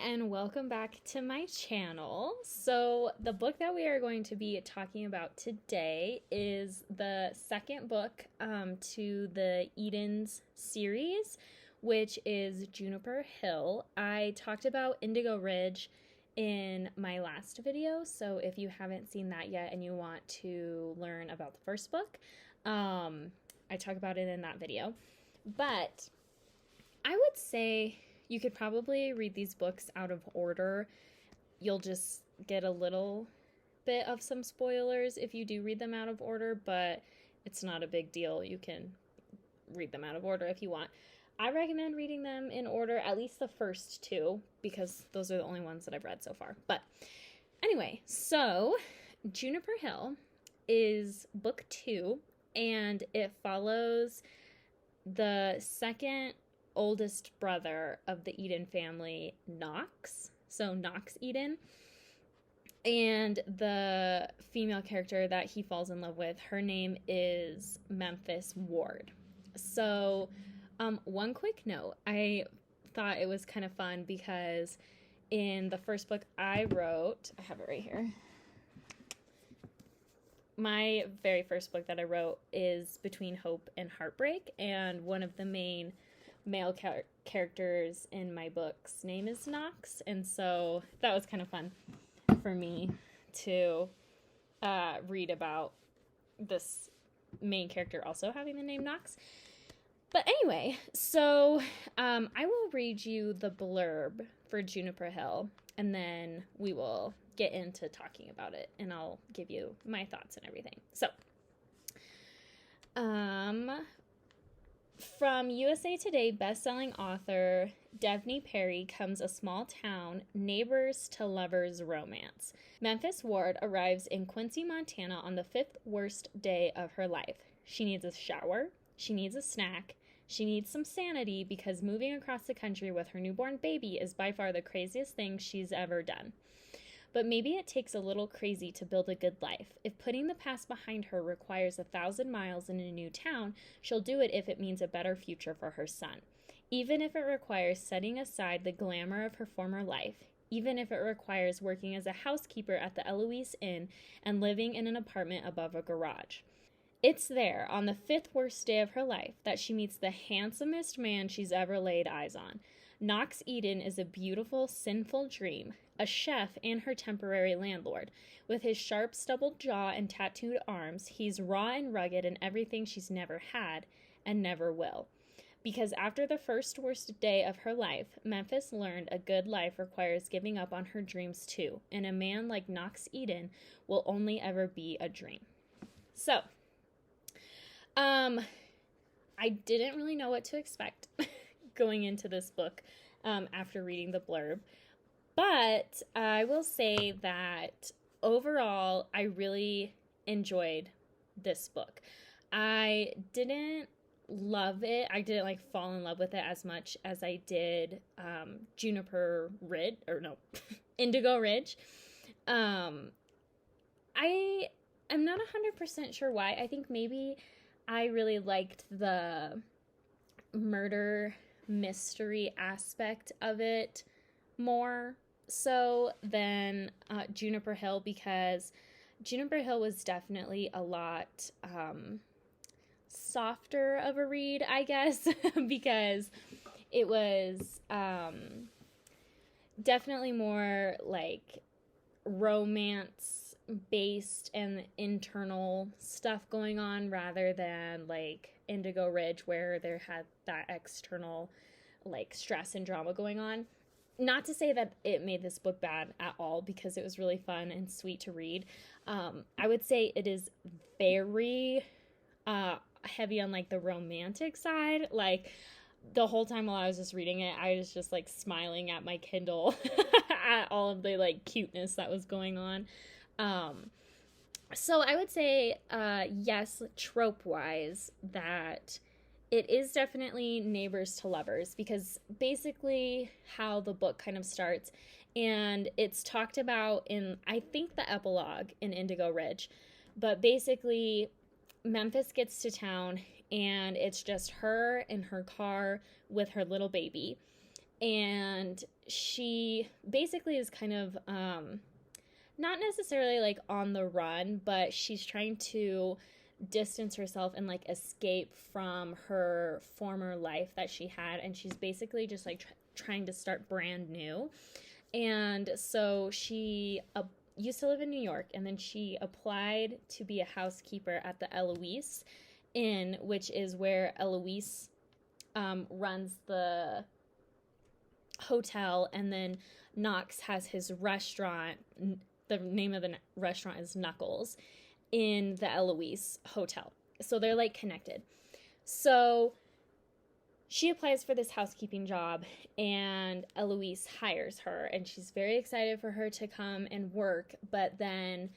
and welcome back to my channel. So the book that we are going to be talking about today is the second book to the Eden's series, which is Juniper Hill. I talked about Indigo Ridge in my last video, so if you haven't seen that yet and you want to learn about the first book, I talk about it in that video. But I would say you could probably read these books out of order. You'll just get a little bit of some spoilers if you do read them out of order, but it's not a big deal. You can read them out of order if you want. I recommend reading them in order, at least the first two, because those are the only ones that I've read so far. But anyway, so Juniper Hill is book 2, and it follows the second oldest brother of the Eden family, Knox. So Knox Eden. And the female character that he falls in love with, her name is Memphis Ward. So one quick note, I thought it was kind of fun because in the first book I wrote, I have it right here. My very first book that I wrote is Between Hope and Heartbreak, and one of the main male characters in my book's name is Knox, and so that was kind of fun for me to read about this main character also having the name Knox. But anyway, so I will read you the blurb for Juniper Hill, and then we will get into talking about it, and I'll give you my thoughts and everything. So, from USA Today bestselling author Devney Perry comes a small town, neighbors to lovers romance. Memphis Ward arrives in Quincy, Montana on the 5th worst day of her life. She needs a shower, she needs a snack, she needs some sanity because moving across the country with her newborn baby is by far the craziest thing she's ever done. But maybe it takes a little crazy to build a good life. If putting the past behind her requires 1,000 miles in a new town, she'll do it if it means a better future for her son. Even if it requires setting aside the glamour of her former life. Even if it requires working as a housekeeper at the Eloise Inn and living in an apartment above a garage. It's there, on the 5th worst day of her life, that she meets the handsomest man she's ever laid eyes on. Knox Eden is a beautiful, sinful dream, a chef and her temporary landlord. With his sharp, stubbled jaw and tattooed arms, he's raw and rugged and everything she's never had and never will. Because after the first worst day of her life, Memphis learned a good life requires giving up on her dreams too, and a man like Knox Eden will only ever be a dream. So, I didn't really know what to expect going into this book after reading the blurb. But I will say that overall, I really enjoyed this book. I didn't love it. I didn't fall in love with it as much as I did Indigo Ridge. I am not 100% sure why. I think maybe I really liked the murder mystery aspect of it more so than Juniper Hill, because Juniper Hill was definitely a lot softer of a read, I guess, because it was definitely more romance based and internal stuff going on rather than Indigo Ridge, where there had that external stress and drama going on. Not to say that it made this book bad at all, because it was really fun and sweet to read. I would say it is very heavy on the romantic side. The whole time while I was just reading it, I was just smiling at my Kindle at all of the cuteness that was going on. So I would say, yes, trope-wise, that it is definitely neighbors to lovers, because basically how the book kind of starts, and it's talked about in, I think, the epilogue in Indigo Ridge, but basically Memphis gets to town, and it's just her in her car with her little baby, and she basically is kind of not necessarily like on the run, but she's trying to distance herself and like escape from her former life that she had, and she's basically just like trying to start brand new. And so she used to live in New York, and then she applied to be a housekeeper at the Eloise Inn, which is where Eloise runs the hotel, and then Knox has his restaurant. The name of the restaurant is Knuckles in the Eloise Hotel. So they're like connected. So she applies for this housekeeping job, and Eloise hires her, and she's very excited for her to come and work. But then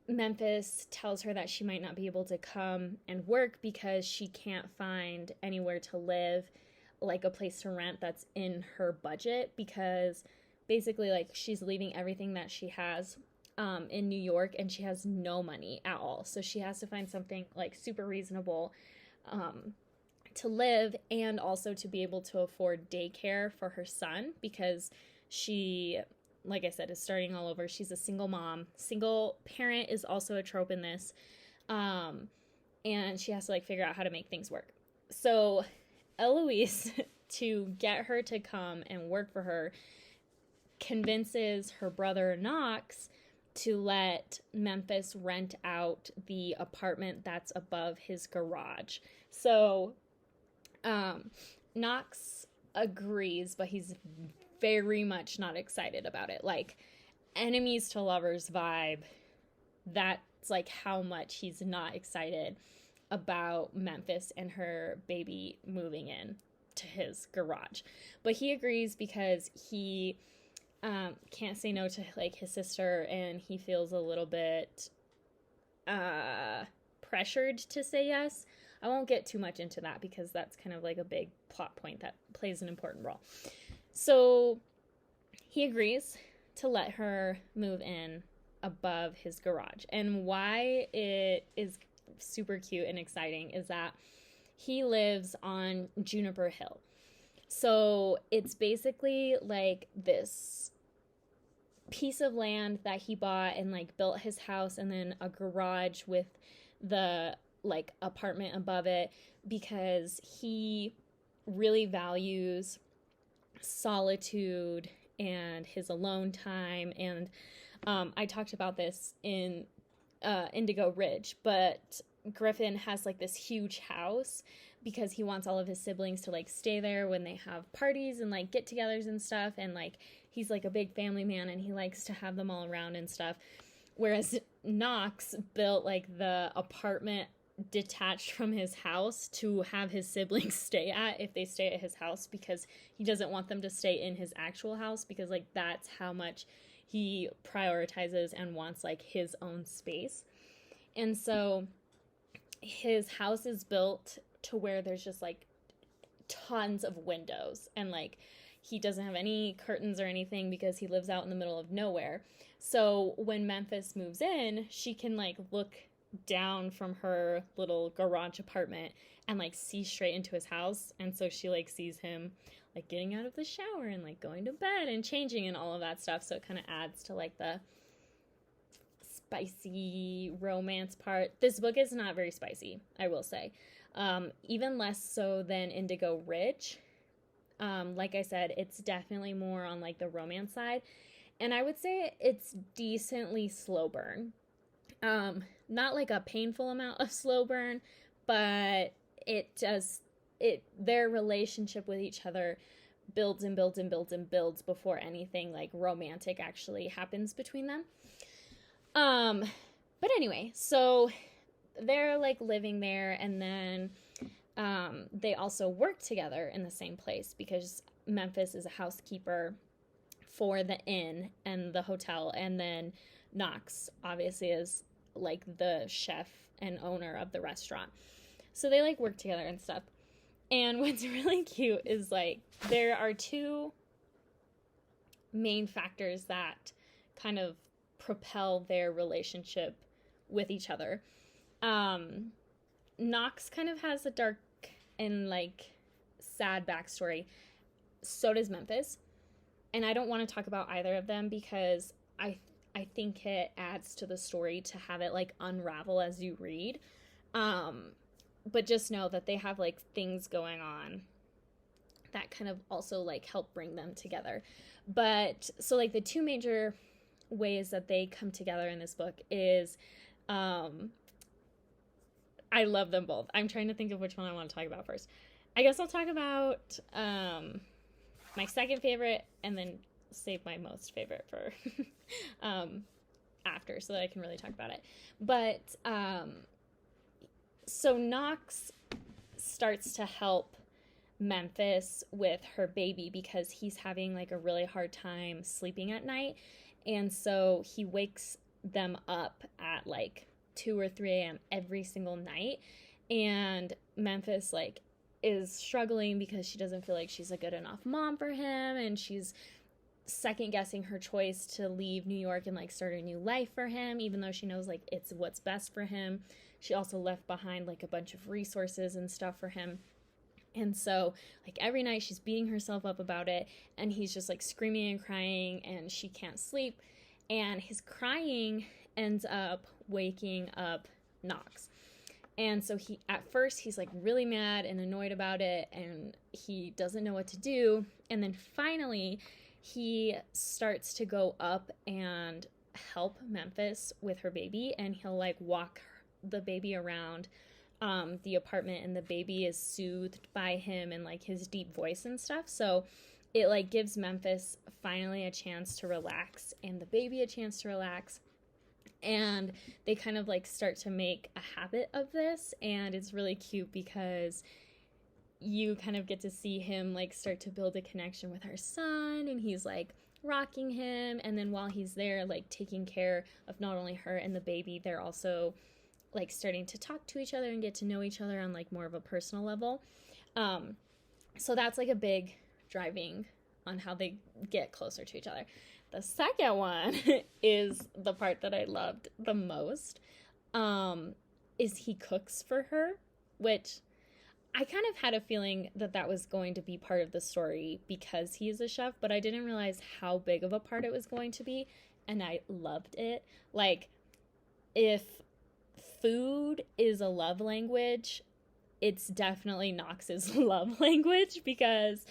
Memphis tells her that she might not be able to come and work because she can't find anywhere to live, like a place to rent that's in her budget, because basically like she's leaving everything that she has in New York, and she has no money at all. So she has to find something like super reasonable to live, and also to be able to afford daycare for her son, because she, like I said, is starting all over. She's a single mom. Single parent is also a trope in this. And she has to like figure out how to make things work. So Eloise, to get her to come and work for her, convinces her brother Knox to let Memphis rent out the apartment that's above his garage. So Knox agrees, but he's very much not excited about it. Like, enemies to lovers vibe. That's like how much he's not excited about Memphis and her baby moving in to his garage. But he agrees because he can't say no to like his sister, and he feels a little bit pressured to say yes. I won't get too much into that because that's kind of like a big plot point that plays an important role. So he agrees to let her move in above his garage. And why it is super cute and exciting is that he lives on Juniper Hill. So it's basically like this piece of land that he bought and like built his house, and then a garage with the like apartment above it, because he really values solitude and his alone time. And I talked about this in Indigo Ridge, but Griffin has like this huge house because he wants all of his siblings to like stay there when they have parties and like get-togethers and stuff, and like he's like a big family man and he likes to have them all around and stuff. Whereas Knox built like the apartment detached from his house to have his siblings stay at if they stay at his house, because he doesn't want them to stay in his actual house, because like that's how much he prioritizes and wants like his own space. And so his house is built to where there's just like tons of windows, and like he doesn't have any curtains or anything because he lives out in the middle of nowhere. So when Memphis moves in, she can like look down from her little garage apartment and like see straight into his house. And so she like sees him like getting out of the shower and like going to bed and changing and all of that stuff. So it kind of adds to like the spicy romance part. This book is not very spicy, I will say. Even less so than Indigo Ridge. Like I said, it's definitely more on like the romance side. And I would say it's decently slow burn. Not like a painful amount of slow burn, but their relationship with each other builds and builds and builds and builds before anything like romantic actually happens between them. But anyway, so they're like living there, and then they also work together in the same place because Memphis is a housekeeper for the inn and the hotel, and then Knox obviously is like the chef and owner of the restaurant. So they like work together and stuff. And what's really cute is like there are two main factors that kind of propel their relationship with each other. Knox kind of has a dark and like sad backstory. so does Memphis. And I don't want to talk about either of them because I think it adds to the story to have it like unravel as you read. But just know that they have like things going on that kind of also like help bring them together. But so like the two major ways that they come together in this book is I love them both. I'm trying to think of which one I want to talk about first. I guess I'll talk about my second favorite and then save my most favorite for after so that I can really talk about it. But so Knox starts to help Memphis with her baby because he's having like a really hard time sleeping at night. And so he wakes them up at like 2 or 3 a.m. every single night. And Memphis like is struggling because she doesn't feel like she's a good enough mom for him, and she's second guessing her choice to leave New York and like start a new life for him, even though she knows like it's what's best for him. She also left behind like a bunch of resources and stuff for him. And so like every night she's beating herself up about it, and he's just like screaming and crying, and she can't sleep, and his crying ends up waking up Knox. And so he, at first, he's like really mad and annoyed about it, and he doesn't know what to do. And then finally, he starts to go up and help Memphis with her baby, and he'll like walk the baby around the apartment, and the baby is soothed by him and like his deep voice and stuff. So it like gives Memphis finally a chance to relax and the baby a chance to relax. And they kind of like start to make a habit of this, and it's really cute because you kind of get to see him like start to build a connection with her son, and he's like rocking him, and then while he's there like taking care of not only her and the baby, they're also like starting to talk to each other and get to know each other on like more of a personal level. So that's like a big driving on how they get closer to each other. The second one is the part that I loved the most, is he cooks for her, which I kind of had a feeling that that was going to be part of the story because he is a chef, but I didn't realize how big of a part it was going to be, and I loved it. Like, if food is a love language, it's definitely Knox's love language, because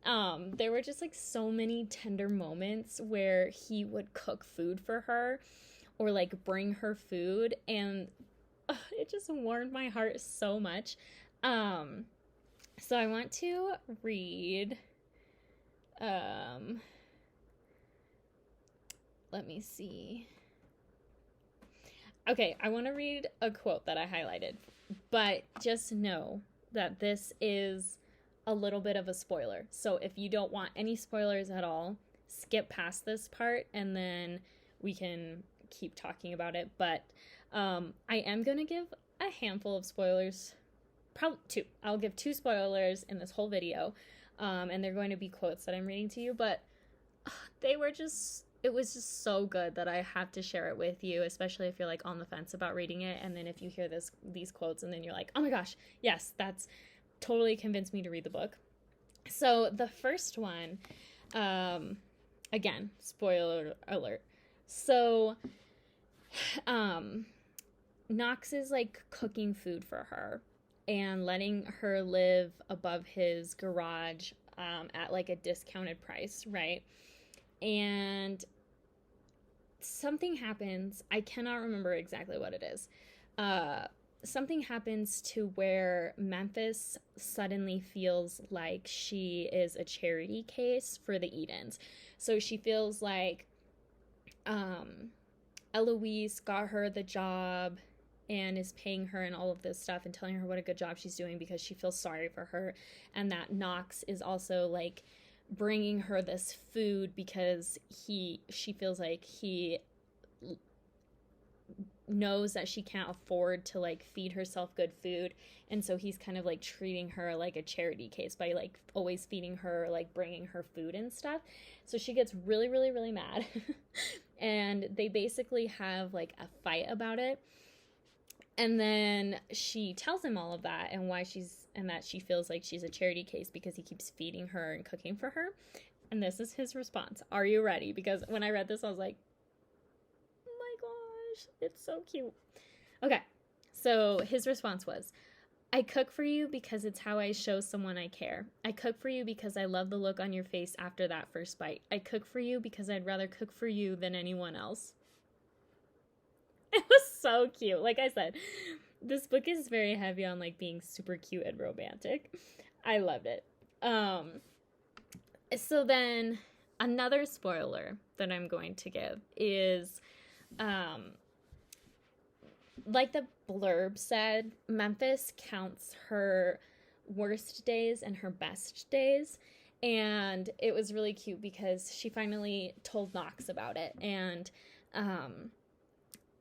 there were just like so many tender moments where he would cook food for her or like bring her food, and it just warmed my heart so much. So I want to read, let me see. Okay, I want to read a quote that I highlighted, but just know that this is a little bit of a spoiler. So if you don't want any spoilers at all, skip past this part and then we can keep talking about it. But I am going to give a handful of spoilers, probably 2. I'll give 2 spoilers in this whole video, and they're going to be quotes that I'm reading to you, but it was just so good that I have to share it with you, especially if you're like on the fence about reading it, and then if you hear these quotes and then you're like, oh my gosh, yes, that's totally convinced me to read the book. So the first one, again, spoiler alert. So, Knox is like cooking food for her and letting her live above his garage, at like a discounted price, right? And something happens. I cannot remember exactly what it is. Something happens to where Memphis suddenly feels like she is a charity case for the Edens. So she feels like Eloise got her the job and is paying her and all of this stuff and telling her what a good job she's doing because she feels sorry for her, and that Knox is also like bringing her this food because she feels like he knows that she can't afford to like feed herself good food, and so he's kind of like treating her like a charity case by like always feeding her, like bringing her food and stuff. So she gets really, really, really mad and they basically have like a fight about it. And then she tells him all of that and that she feels like she's a charity case because he keeps feeding her and cooking for her. And this is his response. Are you ready? Because when I read this, I was like, oh my gosh, it's so cute. Okay, so his response was, I cook for you because it's how I show someone I care. I cook for you because I love the look on your face after that first bite. I cook for you because I'd rather cook for you than anyone else. It was so cute. Like I said, this book is very heavy on like being super cute and romantic. I loved it. So then another spoiler that I'm going to give is, like the blurb said, Memphis counts her worst days and her best days. And it was really cute because she finally told Knox about it. And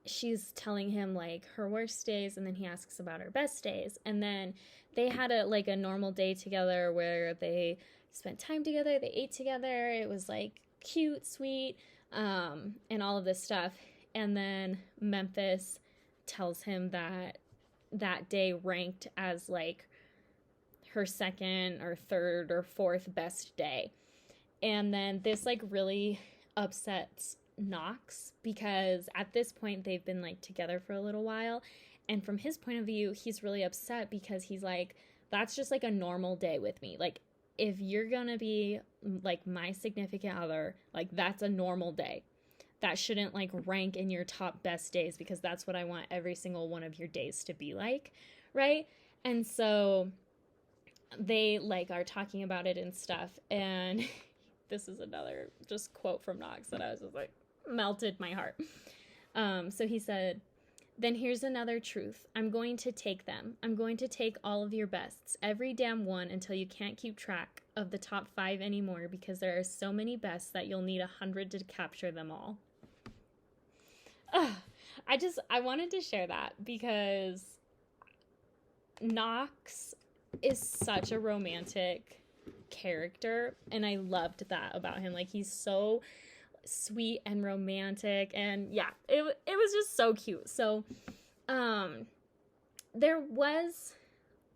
she's telling him like her worst days, and then he asks about her best days. And then they had a normal day together where they spent time together, they ate together. It was like cute, sweet, and all of this stuff. And then Memphis tells him that day ranked as like her second or third or fourth best day. And then this like really upsets Knox because at this point they've been like together for a little while, and from his point of view he's really upset because he's like, that's just like a normal day with me. Like if you're gonna be like my significant other, like that's a normal day. That shouldn't like rank in your top best days because that's what I want every single one of your days to be like, right? And so they like are talking about it and stuff, and this is another just quote from Knox that I was just like, melted my heart. So he said, then here's another truth. I'm going to take them. I'm going to take all of your bests, every damn one, until you can't keep track of the top 5 anymore because there are so many bests that you'll need 100 to capture them all. I wanted to share that because Knox is such a romantic character, and I loved that about him. Like he's so sweet and romantic, and yeah, it was just so cute. So there was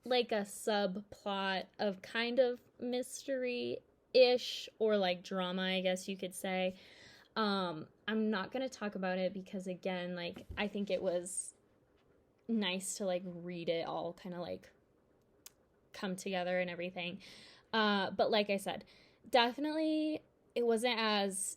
like a subplot of kind of mystery-ish or like drama, I guess you could say. I'm not gonna talk about it because again, like I think it was nice to like read it all kind of like come together and everything. But like I said, definitely it wasn't as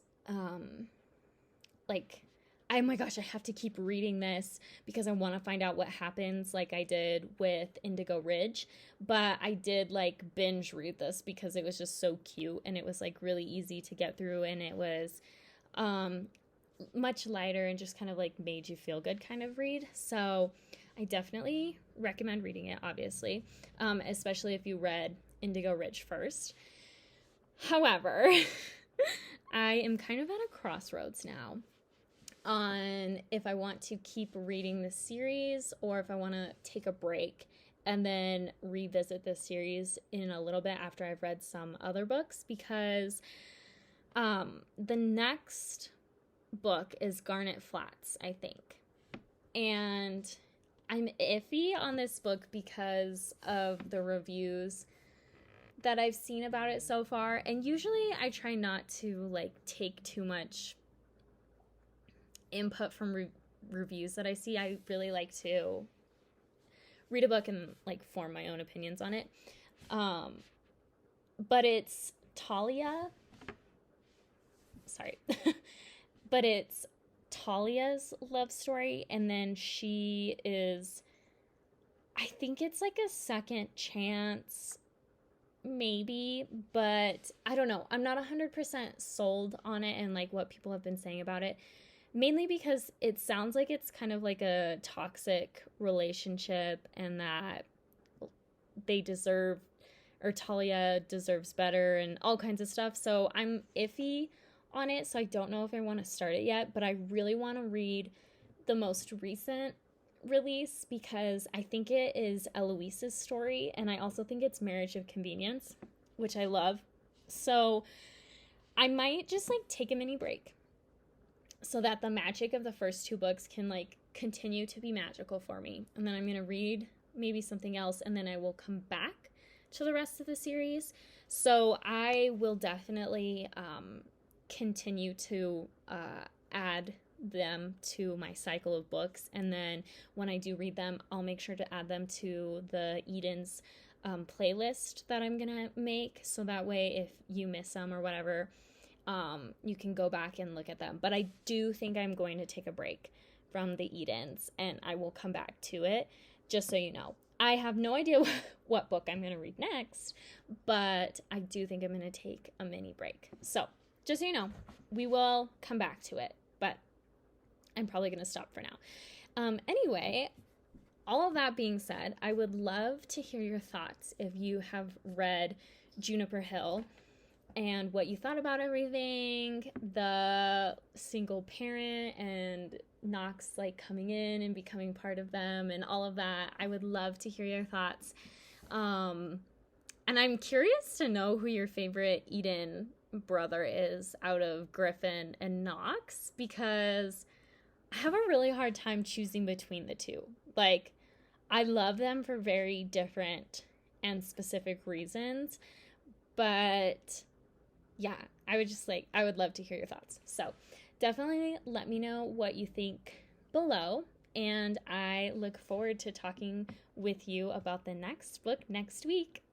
like, oh my gosh, I have to keep reading this because I want to find out what happens like I did with Indigo Ridge. But I did like binge read this because it was just so cute, and it was like really easy to get through, and it was much lighter and just kind of like made you feel good kind of read. So I definitely recommend reading it, obviously, especially if you read Indigo Ridge first. However, I am kind of at a crossroads now on if I want to keep reading this series or if I want to take a break and then revisit this series in a little bit after I've read some other books, because the next book is Garnet Flats, I think. And I'm iffy on this book because of the reviews that I've seen about it so far. And usually I try not to like take too much input from reviews that I see. I really like to read a book and like form my own opinions on it. But it's Talia's love story, and then she is, I think it's like a second chance, maybe, but I don't know. I'm not 100% sold on it and like what people have been saying about it, mainly because it sounds like it's kind of like a toxic relationship and that they deserve, or Talia deserves better and all kinds of stuff. So I'm iffy on it, so I don't know if I want to start it yet, but I really want to read the most recent release because I think it is Eloise's story, and I also think it's Marriage of Convenience, which I love. So I might just like take a mini break so that the magic of the first 2 books can like continue to be magical for me. And then I'm going to read maybe something else, and then I will come back to the rest of the series. So I will definitely continue to add them to my cycle of books, and then when I do read them, I'll make sure to add them to the Eden's playlist that I'm gonna make, so that way if you miss them or whatever, you can go back and look at them. But I do think I'm going to take a break from the Edens, and I will come back to it, just so you know. I have no idea what book I'm going to read next, but I do think I'm going to take a mini break. So, just so you know, we will come back to it, but I'm probably going to stop for now. Anyway, all of that being said, I would love to hear your thoughts if you have read Juniper Hill and what you thought about everything, the single parent and Knox like coming in and becoming part of them and all of that. I would love to hear your thoughts. And I'm curious to know who your favorite Eden brother is out of Griffin and Knox, because I have a really hard time choosing between the two. Like, I love them for very different and specific reasons, but yeah, I would love to hear your thoughts. So definitely let me know what you think below, and I look forward to talking with you about the next book next week.